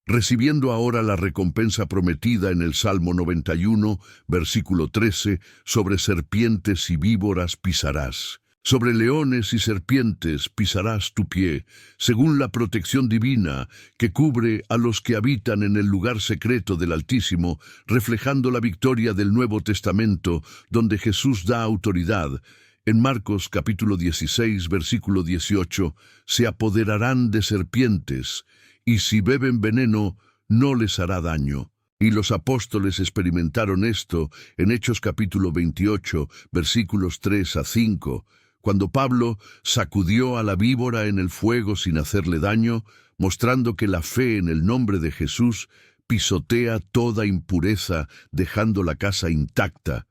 [SPEAKER 1] Recibiendo ahora la recompensa prometida en el Salmo 91, versículo 13, sobre serpientes y víboras pisarás. Sobre leones y serpientes pisarás tu pie, según la protección divina que cubre a los que habitan en el lugar secreto del Altísimo, reflejando la victoria del Nuevo Testamento, donde Jesús da autoridad. En Marcos capítulo 16, versículo 18, se apoderarán de serpientes, y si beben veneno, no les hará daño. Y los apóstoles experimentaron esto en Hechos capítulo 28, versículos 3 a 5, cuando Pablo sacudió a la víbora en el fuego sin hacerle daño, mostrando que la fe en el nombre de Jesús pisotea toda impureza, dejando la casa intacta.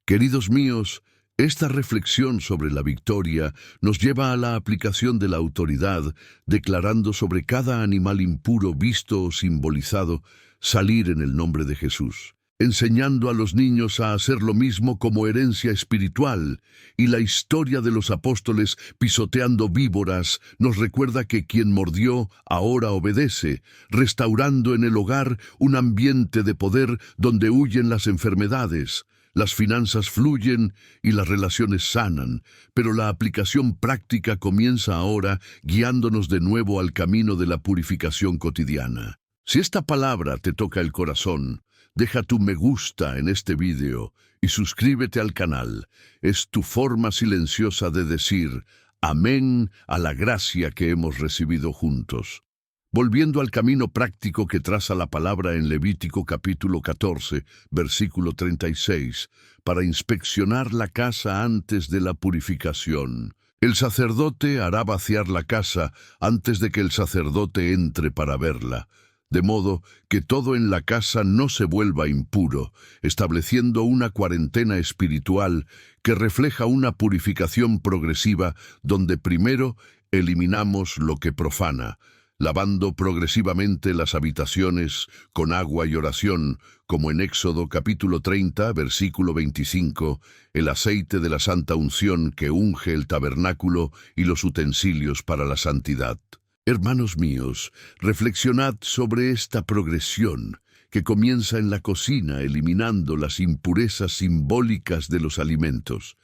[SPEAKER 1] Queridos míos, esta reflexión sobre la victoria nos lleva a la aplicación de la autoridad, declarando sobre cada animal impuro visto o simbolizado, salir en el nombre de Jesús, enseñando a los niños a hacer lo mismo como herencia espiritual, y la historia de los apóstoles pisoteando víboras nos recuerda que quien mordió ahora obedece, restaurando en el hogar un ambiente de poder donde huyen las enfermedades. Las finanzas fluyen y las relaciones sanan, pero la aplicación práctica comienza ahora guiándonos de nuevo al camino de la purificación cotidiana. Si esta palabra te toca el corazón, deja tu me gusta en este video y suscríbete al canal. Es tu forma silenciosa de decir amén a la gracia que hemos recibido juntos. Volviendo al camino práctico que traza la palabra en Levítico capítulo 14, versículo 36, para inspeccionar la casa antes de la purificación. El sacerdote hará vaciar la casa antes de que el sacerdote entre para verla, de modo que todo en la casa no se vuelva impuro, estableciendo una cuarentena espiritual que refleja una purificación progresiva donde primero eliminamos lo que profana, lavando progresivamente las habitaciones con agua y oración, como en Éxodo capítulo 30, versículo 25, el aceite de la santa unción que unge el tabernáculo y los utensilios para la santidad. Hermanos míos, reflexionad sobre esta progresión que comienza en la cocina eliminando las impurezas simbólicas de los alimentos.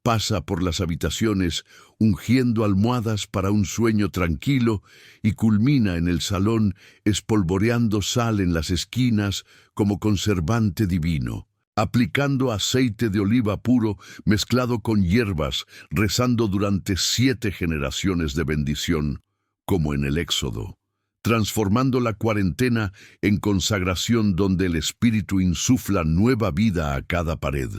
[SPEAKER 1] Pasa por las habitaciones ungiendo almohadas para un sueño tranquilo y culmina en el salón espolvoreando sal en las esquinas como conservante divino, aplicando aceite de oliva puro mezclado con hierbas, rezando durante 7 generaciones de bendición, como en el Éxodo, transformando la cuarentena en consagración donde el Espíritu insufla nueva vida a cada pared.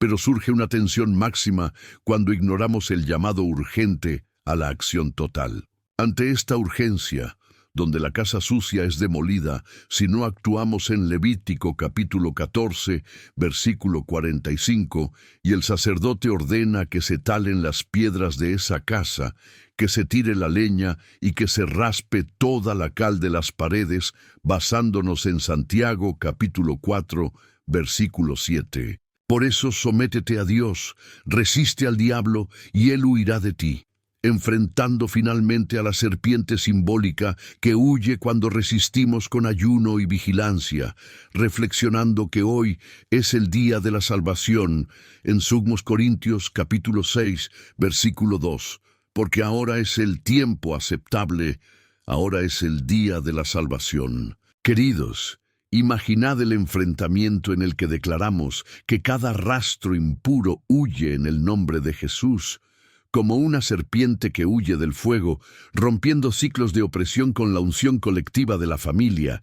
[SPEAKER 1] Pero surge una tensión máxima cuando ignoramos el llamado urgente a la acción total. Ante esta urgencia, donde la casa sucia es demolida, si no actuamos en Levítico capítulo 14, versículo 45, y el sacerdote ordena que se talen las piedras de esa casa, que se tire la leña y que se raspe toda la cal de las paredes, basándonos en Santiago capítulo 4, versículo 7. Por eso sométete a Dios, resiste al diablo y él huirá de ti, enfrentando finalmente a la serpiente simbólica que huye cuando resistimos con ayuno y vigilancia, reflexionando que hoy es el día de la salvación, en 2 Corintios capítulo 6, versículo 2, porque ahora es el tiempo aceptable, ahora es el día de la salvación. Queridos, imaginad el enfrentamiento en el que declaramos que cada rastro impuro huye en el nombre de Jesús, como una serpiente que huye del fuego, rompiendo ciclos de opresión con la unción colectiva de la familia.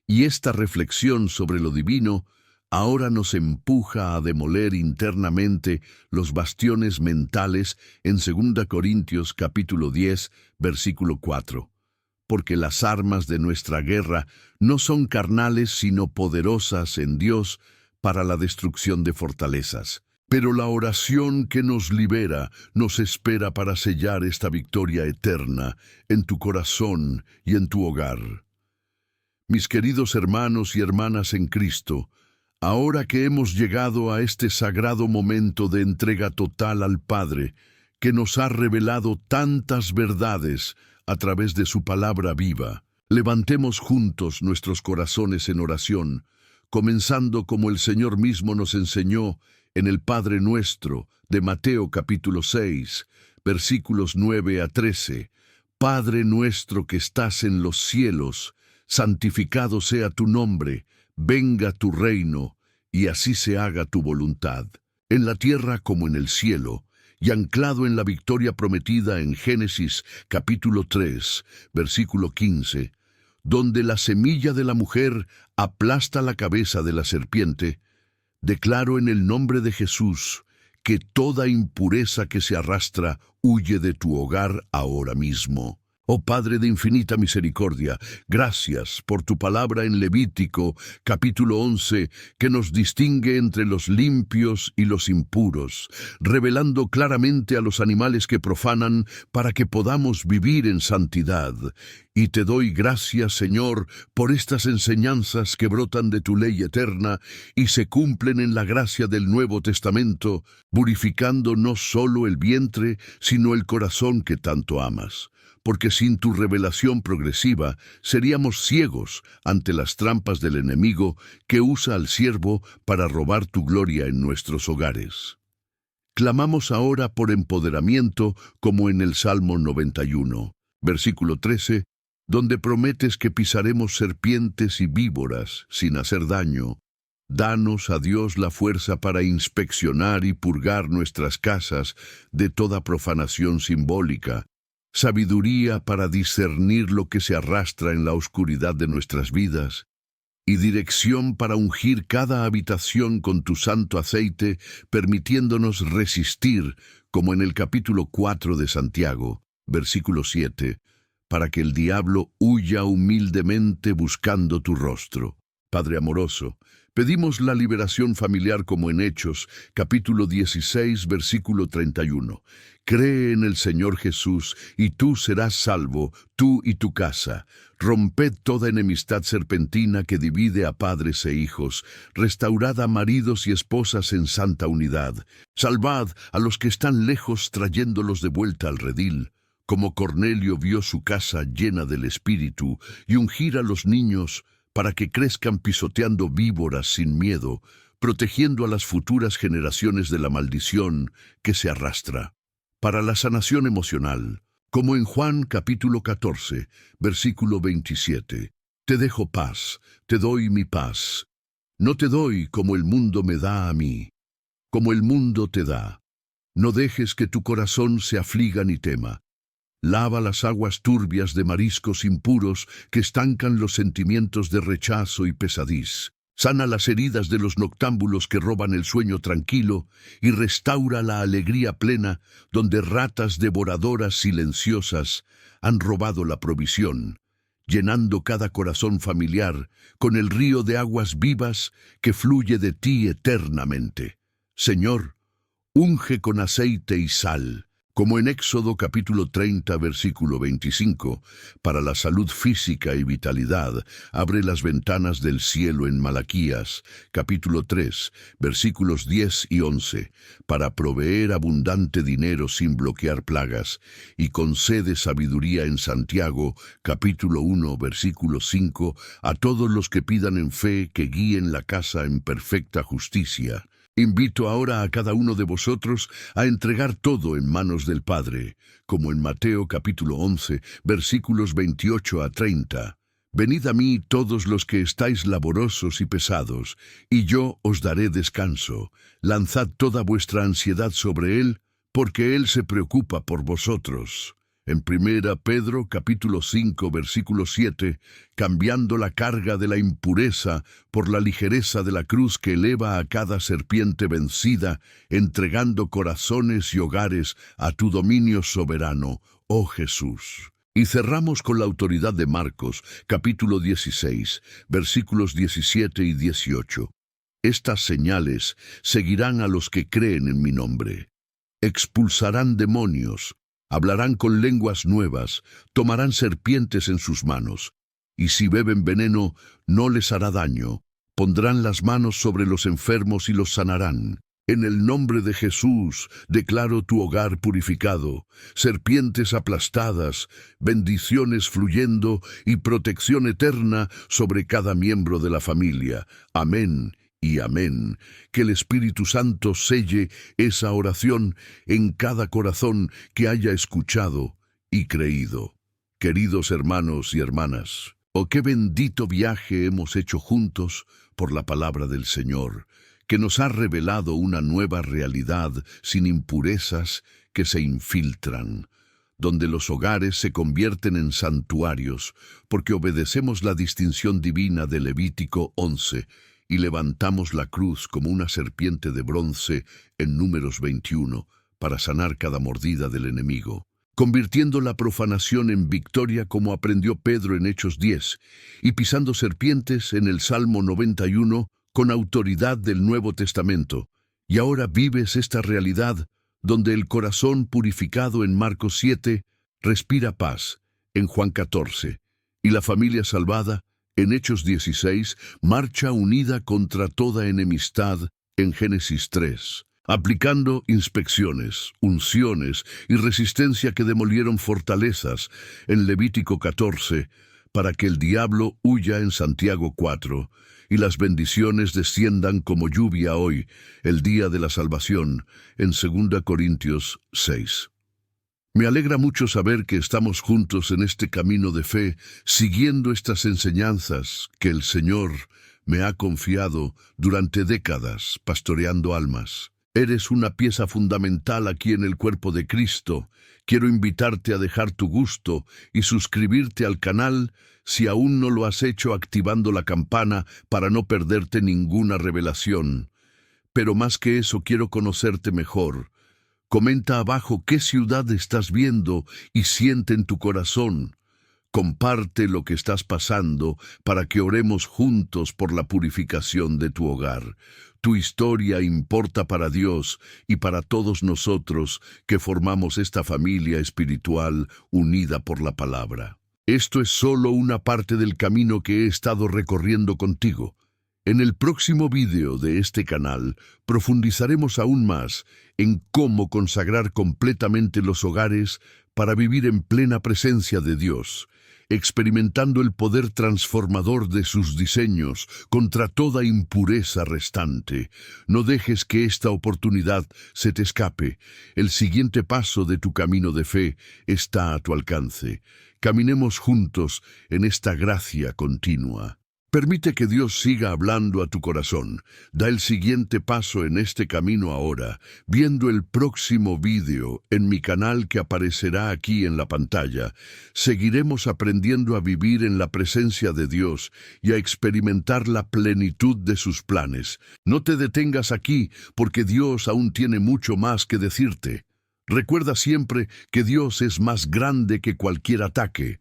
[SPEAKER 1] Y esta reflexión sobre lo divino ahora nos empuja a demoler internamente los bastiones mentales en 2 Corintios capítulo 10, versículo 4. Porque las armas de nuestra guerra no son carnales sino poderosas en Dios para la destrucción de fortalezas. Pero la oración que nos libera nos espera para sellar esta victoria eterna en tu corazón y en tu hogar. Mis queridos hermanos y hermanas en Cristo, ahora que hemos llegado a este sagrado momento de entrega total al Padre, que nos ha revelado tantas verdades a través de su palabra viva, levantemos juntos nuestros corazones en oración, comenzando como el Señor mismo nos enseñó en el Padre Nuestro de Mateo capítulo 6, versículos 9 a 13. Padre nuestro que estás en los cielos, santificado sea tu nombre, venga tu reino, y así se haga tu voluntad, en la tierra como en el cielo. y anclado en la victoria prometida en Génesis capítulo 3, versículo 15, donde la semilla de la mujer aplasta la cabeza de la serpiente, declaro en el nombre de Jesús que toda impureza que se arrastra huye de tu hogar ahora mismo. Oh Padre de infinita misericordia, gracias por tu palabra en Levítico, capítulo 11, que nos distingue entre los limpios y los impuros, revelando claramente a los animales que profanan para que podamos vivir en santidad. Y te doy gracias, Señor, por estas enseñanzas que brotan de tu ley eterna y se cumplen en la gracia del Nuevo Testamento, purificando no solo el vientre, sino el corazón que tanto amas. Porque sin tu revelación progresiva seríamos ciegos ante las trampas del enemigo que usa al siervo para robar tu gloria en nuestros hogares. Clamamos ahora por empoderamiento como en el Salmo 91, versículo 13, donde prometes que pisaremos serpientes y víboras sin hacer daño. Danos a Dios la fuerza para inspeccionar y purgar nuestras casas de toda profanación simbólica, sabiduría para discernir lo que se arrastra en la oscuridad de nuestras vidas, y dirección para ungir cada habitación con tu santo aceite, permitiéndonos resistir, como en el capítulo 4 de Santiago, versículo 7, para que el diablo huya humildemente buscando tu rostro. Padre amoroso, pedimos la liberación familiar como en Hechos, capítulo 16, versículo 31. Cree en el Señor Jesús, y tú serás salvo, tú y tu casa. Romped toda enemistad serpentina que divide a padres e hijos. Restaurad a maridos y esposas en santa unidad. Salvad a los que están lejos, trayéndolos de vuelta al redil. Como Cornelio vio su casa llena del Espíritu, y ungir a los niños para que crezcan pisoteando víboras sin miedo, protegiendo a las futuras generaciones de la maldición que se arrastra. Para la sanación emocional, como en Juan capítulo 14, versículo 27, te dejo paz, te doy mi paz. No te doy como el mundo me da a mí, como el mundo te da. No dejes que tu corazón se afliga ni tema. Lava las aguas turbias de mariscos impuros que estancan los sentimientos de rechazo y pesadez. Sana las heridas de los noctámbulos que roban el sueño tranquilo y restaura la alegría plena donde ratas devoradoras silenciosas han robado la provisión, llenando cada corazón familiar con el río de aguas vivas que fluye de ti eternamente. Señor, unge con aceite y sal, como en Éxodo capítulo 30, versículo 25, para la salud física y vitalidad, abre las ventanas del cielo en Malaquías, capítulo 3, versículos 10 y 11, para proveer abundante dinero sin bloquear plagas, y concede sabiduría en Santiago, capítulo 1, versículo 5, a todos los que pidan en fe que guíen la casa en perfecta justicia. Invito ahora a cada uno de vosotros a entregar todo en manos del Padre, como en Mateo capítulo 11, versículos 28 a 30. Venid a mí todos los que estáis laborosos y pesados, y yo os daré descanso. Lanzad toda vuestra ansiedad sobre Él, porque Él se preocupa por vosotros. En 1 Pedro capítulo 5 versículo 7, cambiando la carga de la impureza por la ligereza de la cruz que eleva a cada serpiente vencida, entregando corazones y hogares a tu dominio soberano, oh Jesús. Y cerramos con la autoridad de Marcos capítulo 16, versículos 17 y 18. Estas señales seguirán a los que creen en mi nombre. Expulsarán demonios, hablarán con lenguas nuevas, tomarán serpientes en sus manos, y si beben veneno, no les hará daño. Pondrán las manos sobre los enfermos y los sanarán. En el nombre de Jesús, declaro tu hogar purificado, serpientes aplastadas, bendiciones fluyendo y protección eterna sobre cada miembro de la familia. Amén. Y amén. Que el Espíritu Santo selle esa oración en cada corazón que haya escuchado y creído. Queridos hermanos y hermanas, oh qué bendito viaje hemos hecho juntos por la palabra del Señor. que nos ha revelado una nueva realidad sin impurezas que se infiltran, donde los hogares se convierten en santuarios, porque obedecemos la distinción divina de Levítico 11 y levantamos la cruz como una serpiente de bronce en Números 21 para sanar cada mordida del enemigo, convirtiendo la profanación en victoria como aprendió Pedro en Hechos 10, y pisando serpientes en el Salmo 91 con autoridad del Nuevo Testamento. Y ahora vives esta realidad donde el corazón purificado en Marcos 7 respira paz en Juan 14, y la familia salvada en Hechos 16 marcha unida contra toda enemistad en Génesis 3, aplicando inspecciones, unciones y resistencia que demolieron fortalezas en Levítico 14, para que el diablo huya en Santiago 4, y las bendiciones desciendan como lluvia hoy, el día de la salvación, en 2 Corintios 6. Me alegra mucho saber que estamos juntos en este camino de fe, siguiendo estas enseñanzas que el Señor me ha confiado durante décadas, pastoreando almas. Eres una pieza fundamental aquí en el cuerpo de Cristo. Quiero invitarte a dejar tu gusto y suscribirte al canal si aún no lo has hecho, activando la campana para no perderte ninguna revelación. Pero más que eso, quiero conocerte mejor. Comenta abajo qué ciudad estás viendo y siente en tu corazón. Comparte lo que estás pasando para que oremos juntos por la purificación de tu hogar. Tu historia importa para Dios y para todos nosotros que formamos esta familia espiritual unida por la palabra. Esto es solo una parte del camino que he estado recorriendo contigo. En el próximo vídeo de este canal profundizaremos aún más en cómo consagrar completamente los hogares para vivir en plena presencia de Dios, experimentando el poder transformador de sus diseños contra toda impureza restante. No dejes que esta oportunidad se te escape. El siguiente paso de tu camino de fe está a tu alcance. Caminemos juntos en esta gracia continua. Permite que Dios siga hablando a tu corazón. Da el siguiente paso en este camino ahora, viendo el próximo vídeo en mi canal que aparecerá aquí en la pantalla. Seguiremos aprendiendo a vivir en la presencia de Dios y a experimentar la plenitud de sus planes. No te detengas aquí, porque Dios aún tiene mucho más que decirte. Recuerda siempre que Dios es más grande que cualquier ataque.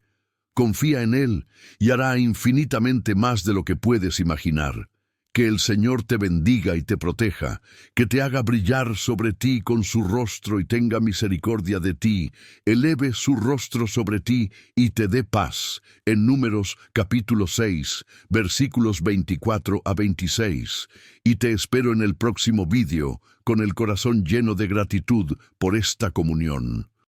[SPEAKER 1] Confía en Él y hará infinitamente más de lo que puedes imaginar. Que el Señor te bendiga y te proteja, que te haga brillar sobre ti con su rostro y tenga misericordia de ti, eleve su rostro sobre ti y te dé paz. En Números capítulo 6, versículos 24 a 26. Y te espero en el próximo vídeo, con el corazón lleno de gratitud por esta comunión.